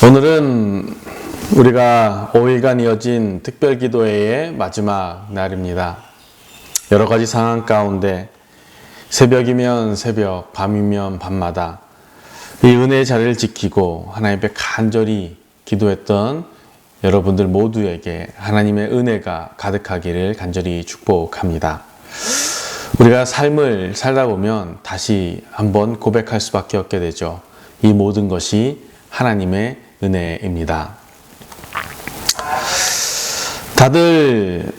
오늘은 우리가 5일간 이어진 특별기도회의 마지막 날입니다. 여러 가지 상황 가운데 새벽이면 새벽, 밤이면 밤마다 이 은혜의 자리를 지키고 하나님 앞에 간절히 기도했던 여러분들 모두에게 하나님의 은혜가 가득하기를 간절히 축복합니다. 우리가 삶을 살다 보면 다시 한번 고백할 수밖에 없게 되죠. 이 모든 것이 하나님의 은혜입니다. 다들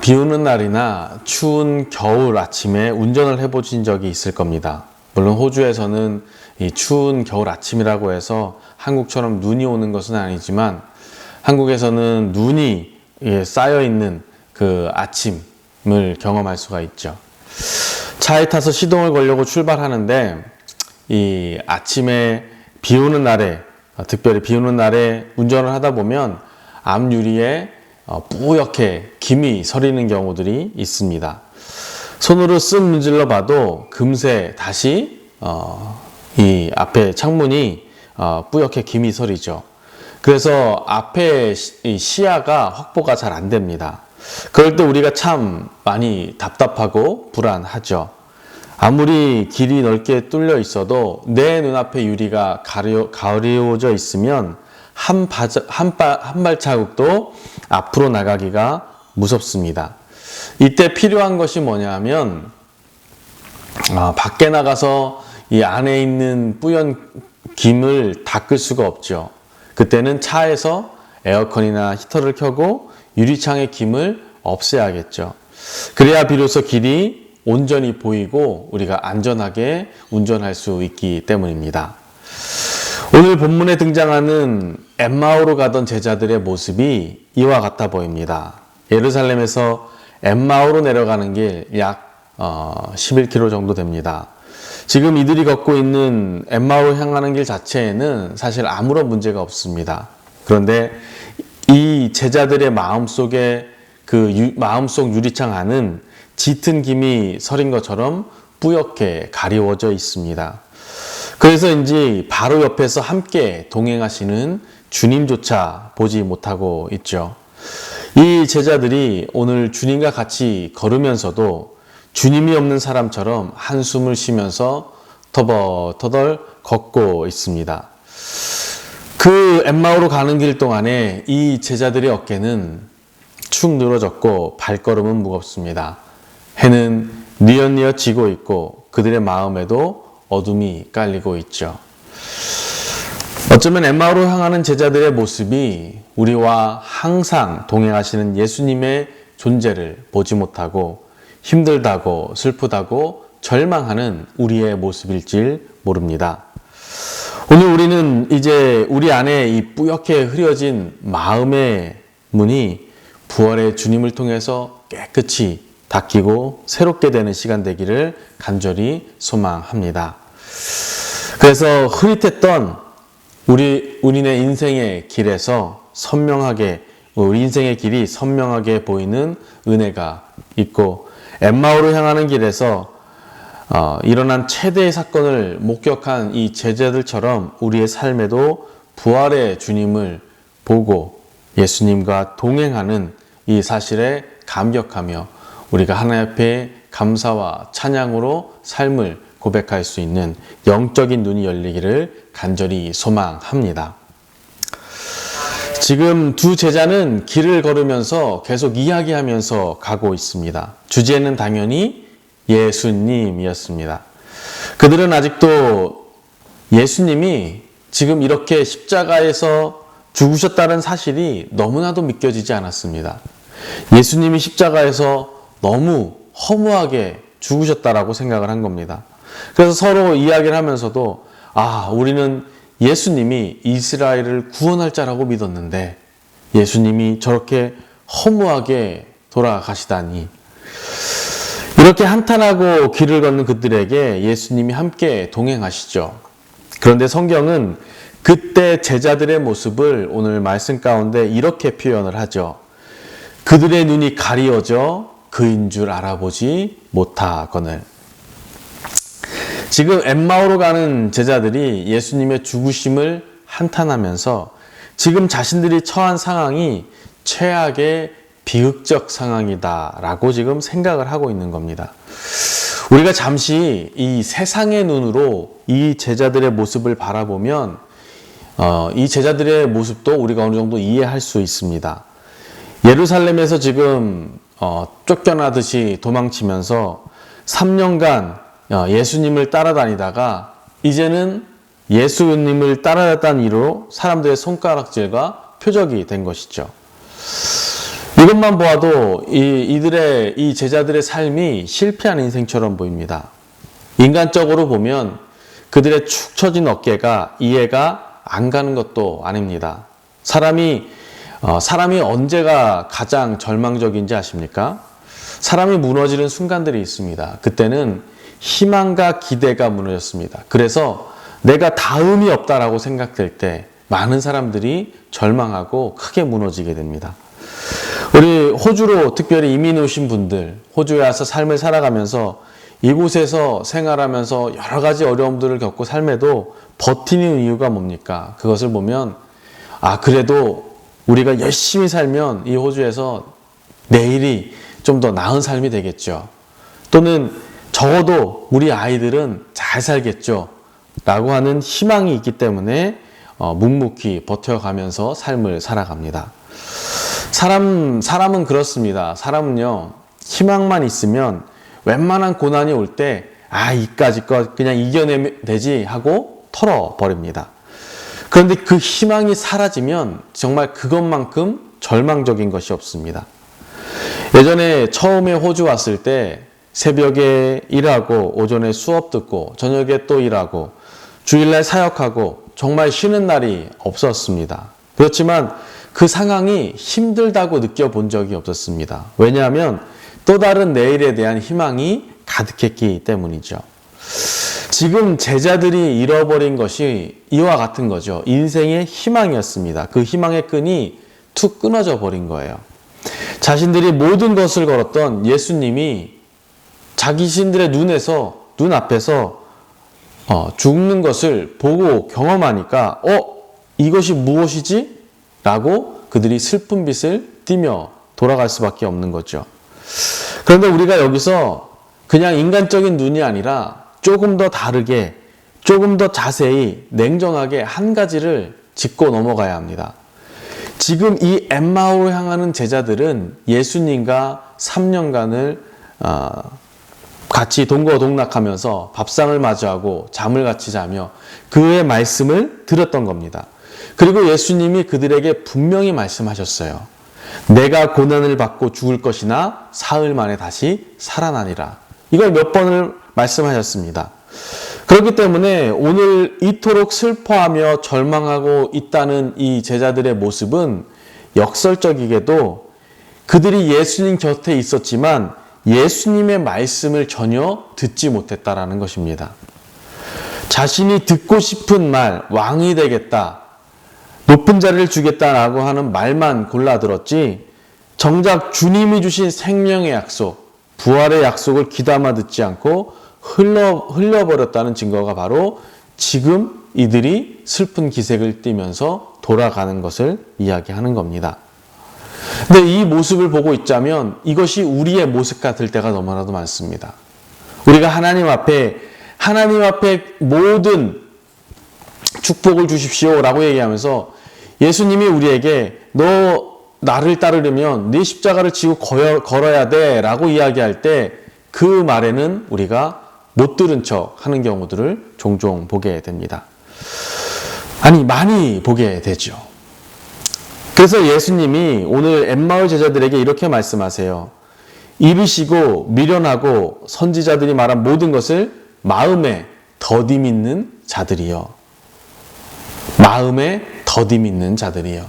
비 오는 날이나 추운 겨울 아침에 운전을 해보신 적이 있을 겁니다. 물론 호주에서는 이 추운 겨울 아침이라고 해서 한국처럼 눈이 오는 것은 아니지만 한국에서는 눈이 쌓여있는 그 아침을 경험할 수가 있죠. 차에 타서 시동을 걸려고 출발하는데 이 아침에 비 오는 날에, 특별히 비 오는 날에 운전을 하다 보면 앞유리에 뿌옇게 김이 서리는 경우들이 있습니다. 손으로 쓱 문질러 봐도 금세 다시 이 앞에 창문이 뿌옇게 김이 서리죠. 그래서 앞에 시야가 확보가 잘 안 됩니다. 그럴 때 우리가 참 많이 답답하고 불안하죠. 아무리 길이 넓게 뚫려 있어도 내 눈앞에 유리가 가려워져 있으면 한 발자국도 앞으로 나가기가 무섭습니다. 이때 필요한 것이 뭐냐면 밖에 나가서 이 안에 있는 뿌연 김을 닦을 수가 없죠. 그때는 차에서 에어컨이나 히터를 켜고 유리창의 김을 없애야겠죠. 그래야 비로소 길이 온전히 보이고 우리가 안전하게 운전할 수 있기 때문입니다. 오늘 본문에 등장하는 엠마오로 가던 제자들의 모습이 이와 같아 보입니다. 예루살렘에서 엠마오로 내려가는 길 약 11km 정도 됩니다. 지금 이들이 걷고 있는 엠마오로 향하는 길 자체에는 사실 아무런 문제가 없습니다. 그런데 이 제자들의 마음속에 마음속 유리창 안은 짙은 김이 서린 것처럼 뿌옇게 가리워져 있습니다. 그래서인지 바로 옆에서 함께 동행하시는 주님조차 보지 못하고 있죠. 이 제자들이 오늘 주님과 같이 걸으면서도 주님이 없는 사람처럼 한숨을 쉬면서 터덜터덜 걷고 있습니다. 그 엠마오로 가는 길 동안에 이 제자들의 어깨는 축 늘어졌고 발걸음은 무겁습니다. 해는 뉘엿뉘엿 지고 있고 그들의 마음에도 어둠이 깔리고 있죠. 어쩌면 엠마오로 향하는 제자들의 모습이 우리와 항상 동행하시는 예수님의 존재를 보지 못하고 힘들다고 슬프다고 절망하는 우리의 모습일지 모릅니다. 오늘 우리는 이제 우리 안에 이 뿌옇게 흐려진 마음의 문이 부활의 주님을 통해서 깨끗이 닦이고 새롭게 되는 시간 되기를 간절히 소망합니다. 그래서 흐릿했던 우리네 인생의 길에서 선명하게, 우리 인생의 길이 선명하게 보이는 은혜가 있고 엠마오로 향하는 길에서 일어난 최대의 사건을 목격한 이 제자들처럼 우리의 삶에도 부활의 주님을 보고 예수님과 동행하는 이 사실에 감격하며 우리가 하나님 앞에 감사와 찬양으로 삶을 고백할 수 있는 영적인 눈이 열리기를 간절히 소망합니다. 지금 두 제자는 길을 걸으면서 계속 이야기하면서 가고 있습니다. 주제는 당연히 예수님이었습니다. 그들은 아직도 예수님이 지금 이렇게 십자가에서 죽으셨다는 사실이 너무나도 믿겨지지 않았습니다. 예수님이 십자가에서 너무 허무하게 죽으셨다라고 생각을 한 겁니다. 그래서 서로 이야기를 하면서도 우리는 예수님이 이스라엘을 구원할 자라고 믿었는데 예수님이 저렇게 허무하게 돌아가시다니. 이렇게 한탄하고 길을 걷는 그들에게 예수님이 함께 동행하시죠. 그런데 성경은 그때 제자들의 모습을 오늘 말씀 가운데 이렇게 표현을 하죠. 그들의 눈이 가리워져 그인 줄 알아보지 못하거늘. 지금 엠마오로 가는 제자들이 예수님의 죽으심을 한탄하면서 지금 자신들이 처한 상황이 최악의 비극적 상황이다라고 지금 생각을 하고 있는 겁니다. 우리가 잠시 이 세상의 눈으로 이 제자들의 모습을 바라보면 이 제자들의 모습도 우리가 어느 정도 이해할 수 있습니다. 예루살렘에서 지금 쫓겨나듯이 도망치면서 3년간 예수님을 따라다니다가 이제는 예수님을 따라다녔다는 이유로 사람들의 손가락질과 표적이 된 것이죠. 이것만 보아도 이 제자들의 삶이 실패한 인생처럼 보입니다. 인간적으로 보면 그들의 축 처진 어깨가 이해가 안 가는 것도 아닙니다. 사람이 언제가 가장 절망적인지 아십니까? 사람이 무너지는 순간들이 있습니다. 그때는 희망과 기대가 무너졌습니다. 그래서 내가 다음이 없다라고 생각될 때 많은 사람들이 절망하고 크게 무너지게 됩니다. 우리 호주로 특별히 이민 오신 분들, 호주에 와서 삶을 살아가면서 이곳에서 생활하면서 여러 가지 어려움들을 겪고 삶에도 버티는 이유가 뭡니까? 그것을 보면 그래도 우리가 열심히 살면 이 호주에서 내일이 좀 더 나은 삶이 되겠죠. 또는 적어도 우리 아이들은 잘 살겠죠. 라고 하는 희망이 있기 때문에 묵묵히 버텨가면서 삶을 살아갑니다. 사람은 그렇습니다. 사람은요, 희망만 있으면 웬만한 고난이 올 때, 이까짓 거 그냥 이겨내면 되지 하고 털어버립니다. 그런데 그 희망이 사라지면 정말 그것만큼 절망적인 것이 없습니다. 예전에 처음에 호주 왔을 때 새벽에 일하고 오전에 수업 듣고 저녁에 또 일하고 주일날 사역하고 정말 쉬는 날이 없었습니다. 그렇지만 그 상황이 힘들다고 느껴본 적이 없었습니다. 왜냐하면 또 다른 내일에 대한 희망이 가득했기 때문이죠. 지금 제자들이 잃어버린 것이 이와 같은 거죠. 인생의 희망이었습니다. 그 희망의 끈이 툭 끊어져 버린 거예요. 자신들이 모든 것을 걸었던 예수님이 자기신들의 눈앞에서 죽는 것을 보고 경험하니까 이것이 무엇이지? 라고 그들이 슬픈 빛을 띠며 돌아갈 수밖에 없는 거죠. 그런데 우리가 여기서 그냥 인간적인 눈이 아니라 조금 더 다르게, 조금 더 자세히, 냉정하게 한 가지를 짚고 넘어가야 합니다. 지금 이 엠마오로 향하는 제자들은 예수님과 3년간을 같이 동거동락하면서 밥상을 마주하고 잠을 같이 자며 그의 말씀을 들었던 겁니다. 그리고 예수님이 그들에게 분명히 말씀하셨어요. 내가 고난을 받고 죽을 것이나 사흘 만에 다시 살아나리라. 이걸 몇 번을 말씀하셨습니다. 그렇기 때문에 오늘 이토록 슬퍼하며 절망하고 있다는 이 제자들의 모습은 역설적이게도 그들이 예수님 곁에 있었지만 예수님의 말씀을 전혀 듣지 못했다라는 것입니다. 자신이 듣고 싶은 말, 왕이 되겠다, 높은 자리를 주겠다라고 하는 말만 골라 들었지 정작 주님이 주신 생명의 약속, 부활의 약속을 귀담아 듣지 않고 흘려버렸다는 증거가 바로 지금 이들이 슬픈 기색을 띠면서 돌아가는 것을 이야기하는 겁니다. 근데 이 모습을 보고 있자면 이것이 우리의 모습 같을 때가 너무나도 많습니다. 우리가 하나님 앞에 모든 축복을 주십시오 라고 얘기하면서 예수님이 우리에게 너 나를 따르려면 네 십자가를 지고 걸어야 돼 라고 이야기할 때 그 말에는 우리가 못 들은 척 하는 경우들을 종종 보게 됩니다. 많이 보게 되죠. 그래서 예수님이 오늘 엠마오 제자들에게 이렇게 말씀하세요. 이르시고 미련하고 선지자들이 말한 모든 것을 마음에 더디 믿는 자들이요. 마음에 더디 믿는 자들이요.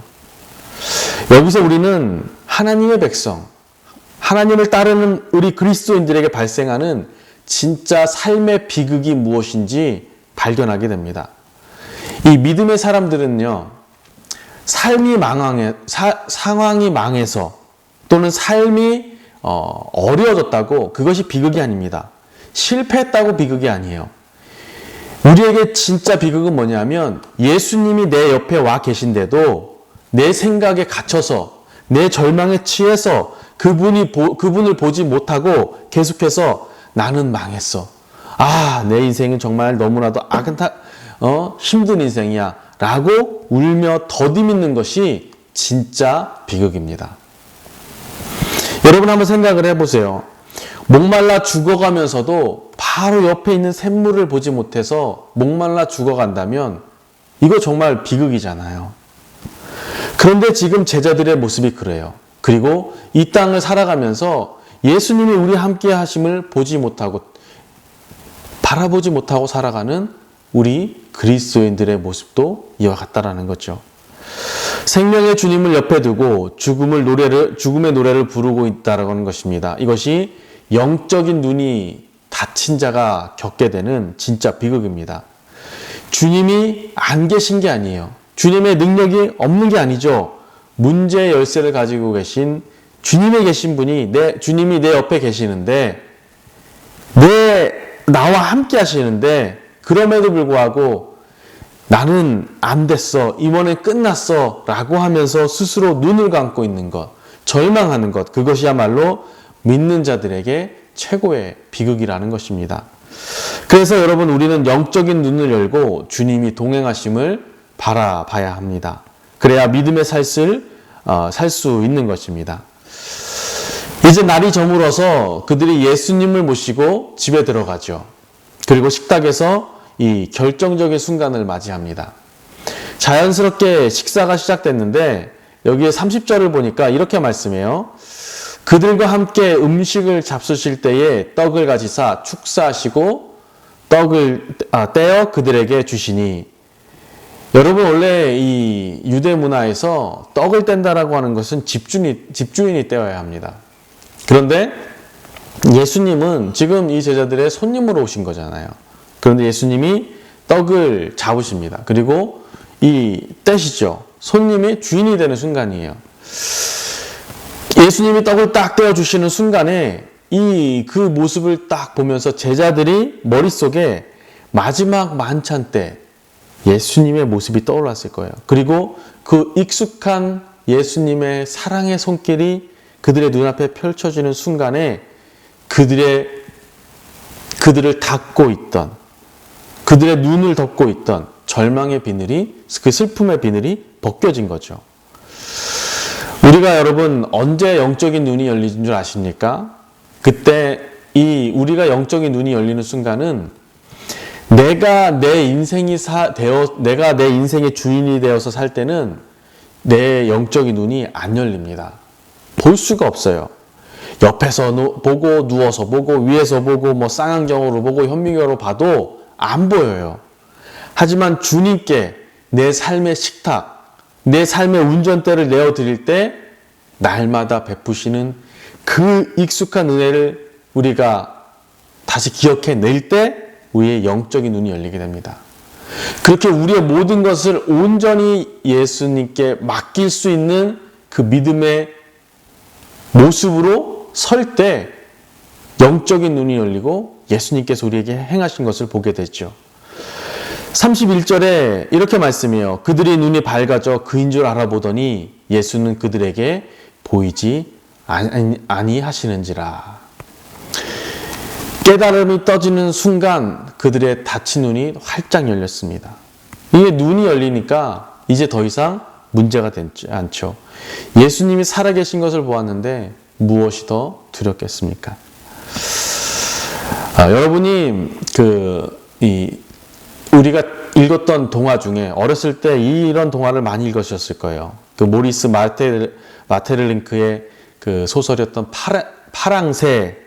여기서 우리는 하나님의 백성, 하나님을 따르는 우리 그리스도인들에게 발생하는 진짜 삶의 비극이 무엇인지 발견하게 됩니다. 이 믿음의 사람들은요, 상황이 망해서 또는 삶이 어려워졌다고 그것이 비극이 아닙니다. 실패했다고 비극이 아니에요. 우리에게 진짜 비극은 뭐냐면 예수님이 내 옆에 와 계신데도 내 생각에 갇혀서 내 절망에 취해서 그분을 보지 못하고 계속해서 나는 망했어. 아, 내 인생은 정말 너무나도 힘든 인생이야. 라고 울며 더듬이는 것이 진짜 비극입니다. 여러분 한번 생각을 해보세요. 목말라 죽어가면서도 바로 옆에 있는 샘물을 보지 못해서 목말라 죽어간다면 이거 정말 비극이잖아요. 그런데 지금 제자들의 모습이 그래요. 그리고 이 땅을 살아가면서 예수님이 우리 함께 하심을 바라보지 못하고 살아가는 우리 그리스도인들의 모습도 이와 같다라는 거죠. 생명의 주님을 옆에 두고 죽음의 노래를 부르고 있다라는 것입니다. 이것이 영적인 눈이 닫힌 자가 겪게 되는 진짜 비극입니다. 주님이 안 계신 게 아니에요. 주님의 능력이 없는 게 아니죠. 문제의 열쇠를 가지고 계신 주님에 계신 분이 주님이 내 옆에 계시는데 나와 함께 하시는데 그럼에도 불구하고 나는 안 됐어. 이번엔 끝났어. 라고 하면서 스스로 눈을 감고 있는 것, 절망하는 것, 그것이야말로 믿는 자들에게 최고의 비극이라는 것입니다. 그래서 여러분 우리는 영적인 눈을 열고 주님이 동행하심을 바라봐야 합니다. 그래야 믿음의 살 수 있는 것입니다. 이제 날이 저물어서 그들이 예수님을 모시고 집에 들어가죠. 그리고 식탁에서 이 결정적인 순간을 맞이합니다. 자연스럽게 식사가 시작됐는데 여기에 30절을 보니까 이렇게 말씀해요. 그들과 함께 음식을 잡수실 때에 떡을 가지사 축사하시고 떡을 떼어 그들에게 주시니, 여러분 원래 이 유대 문화에서 떡을 뗀다라고 하는 것은 집주인이 떼어야 합니다. 그런데 예수님은 지금 이 제자들의 손님으로 오신 거잖아요. 그런데 예수님이 떡을 잡으십니다. 그리고 떼시죠. 손님이 주인이 되는 순간이에요. 예수님이 떡을 딱 떼어주시는 순간에 그 모습을 딱 보면서 제자들이 머릿속에 마지막 만찬 때 예수님의 모습이 떠올랐을 거예요. 그리고 그 익숙한 예수님의 사랑의 손길이 그들의 눈앞에 펼쳐지는 순간에 그들을 닫고 있던, 그들의 눈을 덮고 있던 절망의 비늘이, 그 슬픔의 비늘이 벗겨진 거죠. 우리가 여러분 언제 영적인 눈이 열리는 줄 아십니까? 그때 우리가 영적인 눈이 열리는 순간은 내가 내 인생의 주인이 되어서 살 때는 내 영적인 눈이 안 열립니다. 볼 수가 없어요. 옆에서 보고, 누워서 보고, 위에서 보고, 쌍안경으로 보고, 현미경으로 봐도 안 보여요. 하지만 주님께 내 삶의 식탁, 내 삶의 운전대를 내어드릴 때 날마다 베푸시는 그 익숙한 은혜를 우리가 다시 기억해낼 때 우리의 영적인 눈이 열리게 됩니다. 그렇게 우리의 모든 것을 온전히 예수님께 맡길 수 있는 그 믿음의 모습으로 설 때 영적인 눈이 열리고 예수님께서 우리에게 행하신 것을 보게 되죠. 31절에 이렇게 말씀해요. 그들의 눈이 밝아져 그인 줄 알아보더니 예수는 그들에게 보이지 아니하시는지라. 깨달음이 떠지는 순간 그들의 닫힌 눈이 활짝 열렸습니다. 이게 눈이 열리니까 이제 더 이상 문제가 되지 않죠. 예수님이 살아계신 것을 보았는데 무엇이 더 두렵겠습니까? 여러분이 우리가 읽었던 동화 중에 어렸을 때 이런 동화를 많이 읽으셨을 거예요. 그 모리스 마테르링크의 그 소설이었던 파랑새,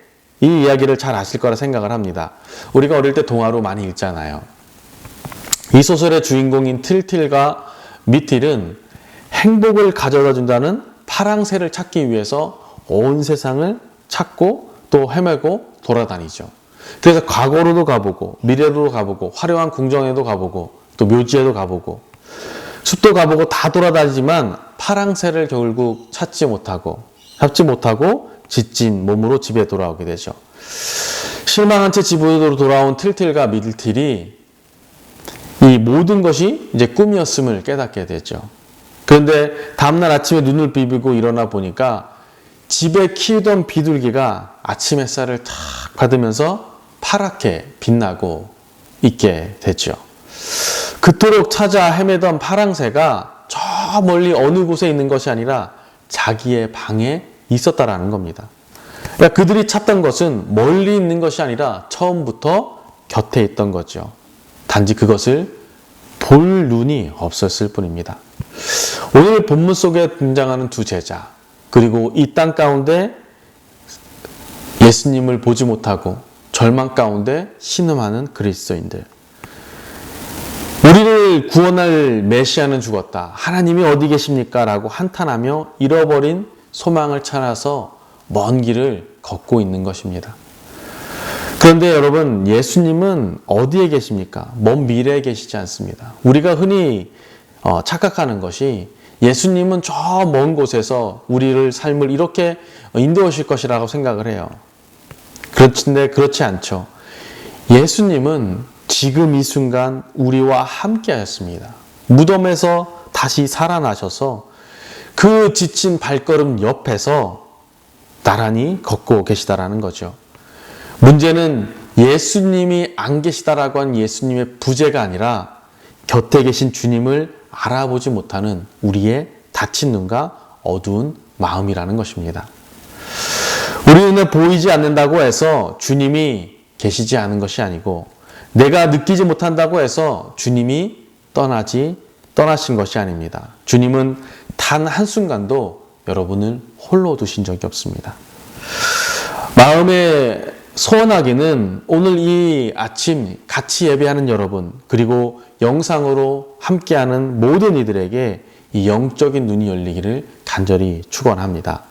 이 이야기를 잘 아실 거라 생각을 합니다. 우리가 어릴 때 동화로 많이 읽잖아요. 이 소설의 주인공인 틸틸과 미틸은 행복을 가져다 준다는 파랑새를 찾기 위해서 온 세상을 찾고 또 헤매고 돌아다니죠. 그래서 과거로도 가보고 미래로도 가보고 화려한 궁정에도 가보고 또 묘지에도 가보고 숲도 가보고 다 돌아다니지만 파랑새를 결국 잡지 못하고 지친 몸으로 집에 돌아오게 되죠. 실망한 채 집으로 돌아온 틸틸과 미틸이 이 모든 것이 이제 꿈이었음을 깨닫게 되죠. 그런데 다음날 아침에 눈을 비비고 일어나 보니까 집에 키우던 비둘기가 아침 햇살을 탁 받으면서 파랗게 빛나고 있게 됐죠. 그토록 찾아 헤매던 파랑새가 저 멀리 어느 곳에 있는 것이 아니라 자기의 방에 있었다라는 겁니다. 그러니까 그들이 찾던 것은 멀리 있는 것이 아니라 처음부터 곁에 있던 거죠. 단지 그것을 볼 눈이 없었을 뿐입니다. 오늘 본문 속에 등장하는 두 제자, 그리고 이 땅 가운데 예수님을 보지 못하고 절망 가운데 신음하는 그리스도인들. 우리를 구원할 메시아는 죽었다. 하나님이 어디 계십니까? 라고 한탄하며 잃어버린 소망을 찾아서 먼 길을 걷고 있는 것입니다. 그런데 여러분, 예수님은 어디에 계십니까? 먼 미래에 계시지 않습니다. 우리가 흔히 착각하는 것이 예수님은 저 먼 곳에서 우리를 삶을 이렇게 인도하실 것이라고 생각을 해요. 그런데 그렇지 않죠. 예수님은 지금 이 순간 우리와 함께 하셨습니다. 무덤에서 다시 살아나셔서 그 지친 발걸음 옆에서 나란히 걷고 계시다라는 거죠. 문제는 예수님이 안 계시다라고 한 예수님의 부재가 아니라 곁에 계신 주님을 알아보지 못하는 우리의 닫힌 눈과 어두운 마음이라는 것입니다. 우리 눈에 보이지 않는다고 해서 주님이 계시지 않은 것이 아니고, 내가 느끼지 못한다고 해서 주님이 떠나신 것이 아닙니다. 주님은 단 한순간도 여러분을 홀로 두신 적이 없습니다. 마음에 소원하기는 오늘 이 아침 같이 예배하는 여러분, 그리고 영상으로 함께하는 모든 이들에게 이 영적인 눈이 열리기를 간절히 축원합니다.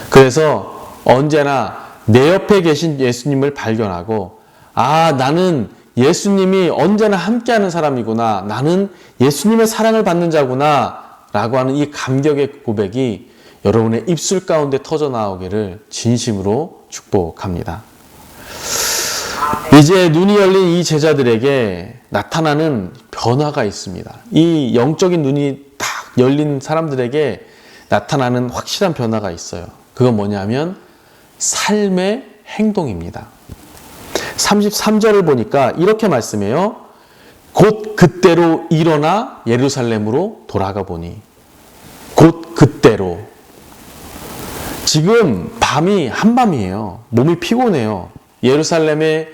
그래서 언제나 내 옆에 계신 예수님을 발견하고, 나는 예수님이 언제나 함께하는 사람이구나, 나는 예수님의 사랑을 받는 자구나 라고 하는 이 감격의 고백이 여러분의 입술 가운데 터져 나오기를 진심으로 축복합니다. 이제 눈이 열린 이 제자들에게 나타나는 변화가 있습니다. 이 영적인 눈이 딱 열린 사람들에게 나타나는 확실한 변화가 있어요. 그건 뭐냐면 삶의 행동입니다. 33절을 보니까 이렇게 말씀해요. 곧 그때로 일어나 예루살렘으로 돌아가 보니. 곧 그때로. 지금 밤이 한밤이에요. 몸이 피곤해요. 예루살렘에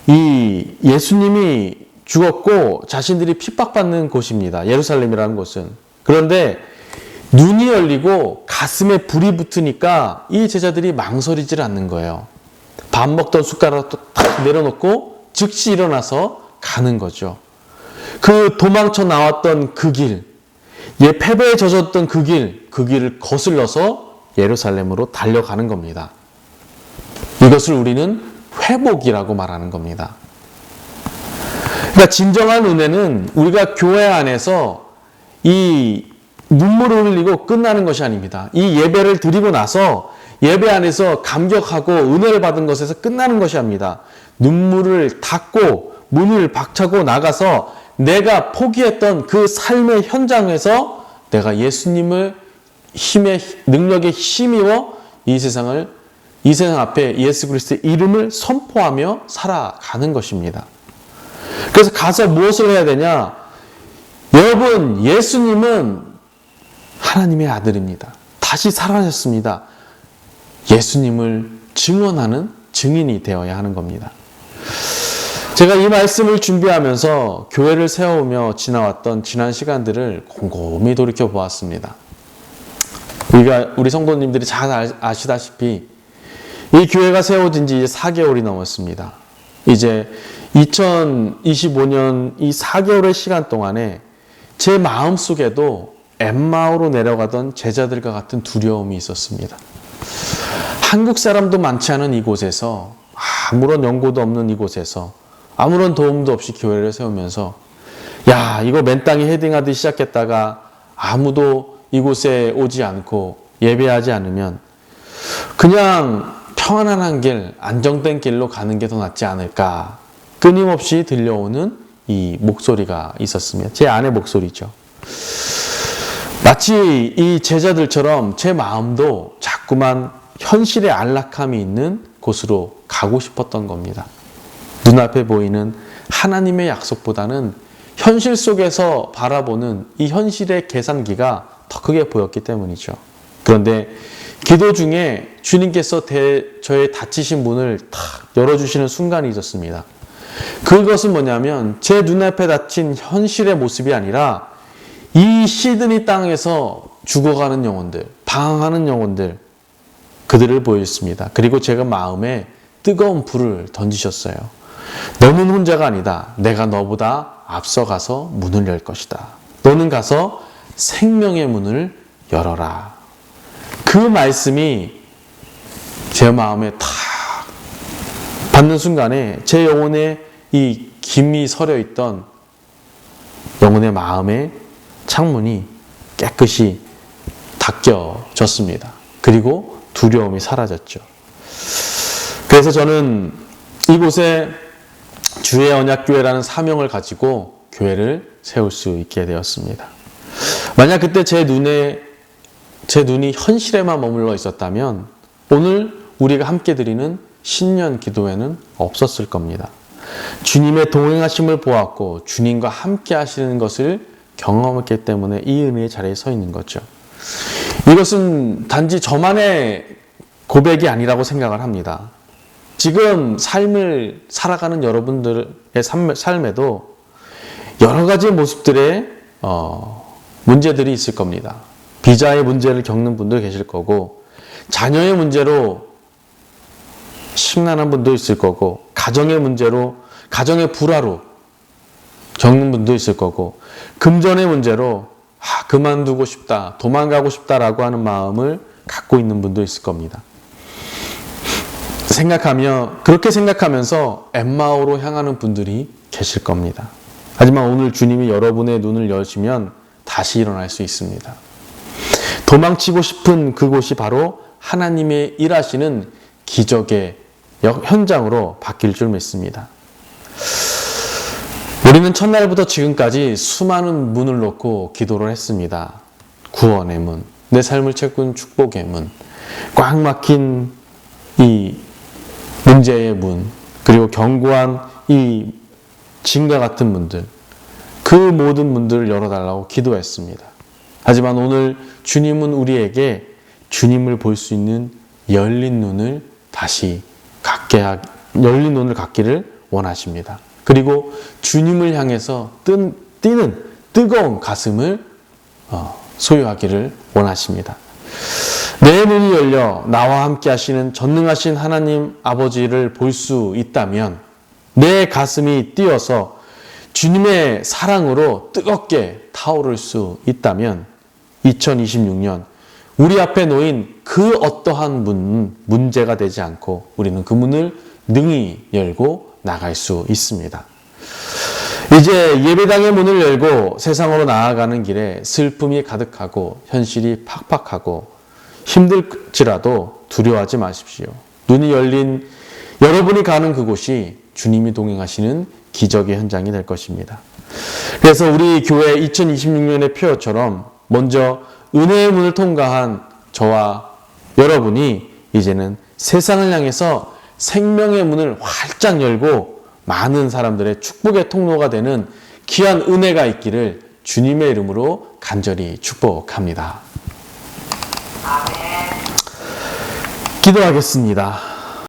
이 예수님이 죽었고 자신들이 핍박받는 곳입니다. 예루살렘이라는 곳은. 그런데 눈이 열리고 가슴에 불이 붙으니까 이 제자들이 망설이질 않는 거예요. 밥 먹던 숟가락도 탁 내려놓고 즉시 일어나서 가는 거죠. 그 도망쳐 나왔던 그 길, 패배에 젖었던 그 길을 거슬러서 예루살렘으로 달려가는 겁니다. 이것을 우리는 회복이라고 말하는 겁니다. 그러니까 진정한 은혜는 우리가 교회 안에서 이 눈물을 흘리고 끝나는 것이 아닙니다. 이 예배를 드리고 나서 예배 안에서 감격하고 은혜를 받은 것에서 끝나는 것이 아닙니다. 눈물을 닦고 문을 박차고 나가서 내가 포기했던 그 삶의 현장에서 내가 예수님을 능력에 힘입어 이 세상 앞에 예수 그리스도의 이름을 선포하며 살아가는 것입니다. 그래서 가서 무엇을 해야 되냐? 여러분, 예수님은 하나님의 아들입니다. 다시 살아나셨습니다. 예수님을 증언하는 증인이 되어야 하는 겁니다. 제가 이 말씀을 준비하면서 교회를 세워오며 지나왔던 지난 시간들을 곰곰이 돌이켜 보았습니다. 우리 성도님들이 잘 아시다시피 이 교회가 세워진 지 이제 4개월이 넘었습니다. 이제 2025년 이 4개월의 시간 동안에 제 마음속에도 엠마오로 내려가던 제자들과 같은 두려움이 있었습니다. 한국 사람도 많지 않은 이곳에서, 아무런 연고도 없는 이곳에서 아무런 도움도 없이 교회를 세우면서 이거 맨 땅에 헤딩하듯이 시작했다가 아무도 이곳에 오지 않고 예배하지 않으면 그냥 평안한 길, 안정된 길로 가는 게 더 낫지 않을까. 끊임없이 들려오는 이 목소리가 있었으며 제 안의 목소리죠. 마치 이 제자들처럼 제 마음도 자꾸만 현실의 안락함이 있는 곳으로 가고 싶었던 겁니다. 눈앞에 보이는 하나님의 약속보다는 현실 속에서 바라보는 이 현실의 계산기가 더 크게 보였기 때문이죠. 그런데 기도 중에 주님께서 저의 닫히신 문을 탁 열어주시는 순간이 있었습니다. 그것은 뭐냐면 제 눈앞에 닫힌 현실의 모습이 아니라 이 시드니 땅에서 죽어가는 영혼들, 방황하는 영혼들, 그들을 보였습니다. 그리고 제가 마음에 뜨거운 불을 던지셨어요. 너는 혼자가 아니다. 내가 너보다 앞서가서 문을 열 것이다. 너는 가서 생명의 문을 열어라. 그 말씀이 제 마음에 탁 받는 순간에 제 영혼에 이 김이 서려 있던 영혼의 마음의 창문이 깨끗이 닦여졌습니다. 그리고 두려움이 사라졌죠. 그래서 저는 이곳에 주의 언약교회라는 사명을 가지고 교회를 세울 수 있게 되었습니다. 만약 그때 제 눈이 현실에만 머물러 있었다면 오늘 우리가 함께 드리는 신년 기도회는 없었을 겁니다. 주님의 동행하심을 보았고 주님과 함께 하시는 것을 경험했기 때문에 이 은혜의 자리에 서 있는 거죠. 이것은 단지 저만의 고백이 아니라고 생각을 합니다. 지금 삶을 살아가는 여러분들의 삶에도 여러 가지 모습들의 문제들이 있을 겁니다. 비자의 문제를 겪는 분도 계실 거고, 자녀의 문제로 심란한 분도 있을 거고, 가정의 문제로, 가정의 불화로 겪는 분도 있을 거고, 금전의 문제로 그만두고 싶다, 도망가고 싶다라고 하는 마음을 갖고 있는 분도 있을 겁니다. 그렇게 생각하면서 엠마오로 향하는 분들이 계실 겁니다. 하지만 오늘 주님이 여러분의 눈을 여시면 다시 일어날 수 있습니다. 도망치고 싶은 그곳이 바로 하나님의 일하시는 기적의 현장으로 바뀔 줄 믿습니다. 우리는 첫날부터 지금까지 수많은 문을 놓고 기도를 했습니다. 구원의 문, 내 삶을 채운 축복의 문, 꽉 막힌 이 문제의 문, 그리고 견고한 이 진과 같은 문들, 그 모든 문들을 열어달라고 기도했습니다. 하지만 오늘 주님은 우리에게 주님을 볼 수 있는 열린 눈을 열린 눈을 갖기를 원하십니다. 그리고 주님을 향해서 뛰는 뜨거운 가슴을 소유하기를 원하십니다. 내 눈이 열려 나와 함께 하시는 전능하신 하나님 아버지를 볼 수 있다면, 내 가슴이 뛰어서 주님의 사랑으로 뜨겁게 타오를 수 있다면 2026년 우리 앞에 놓인 그 어떠한 문제가 되지 않고 우리는 그 문을 능히 열고 나갈 수 있습니다. 이제 예배당의 문을 열고 세상으로 나아가는 길에 슬픔이 가득하고 현실이 팍팍하고 힘들지라도 두려워하지 마십시오. 눈이 열린 여러분이 가는 그곳이 주님이 동행하시는 기적의 현장이 될 것입니다. 그래서 우리 교회 2026년의 표어처럼 먼저 은혜의 문을 통과한 저와 여러분이 이제는 세상을 향해서 생명의 문을 활짝 열고 많은 사람들의 축복의 통로가 되는 귀한 은혜가 있기를 주님의 이름으로 간절히 축복합니다. 기도하겠습니다.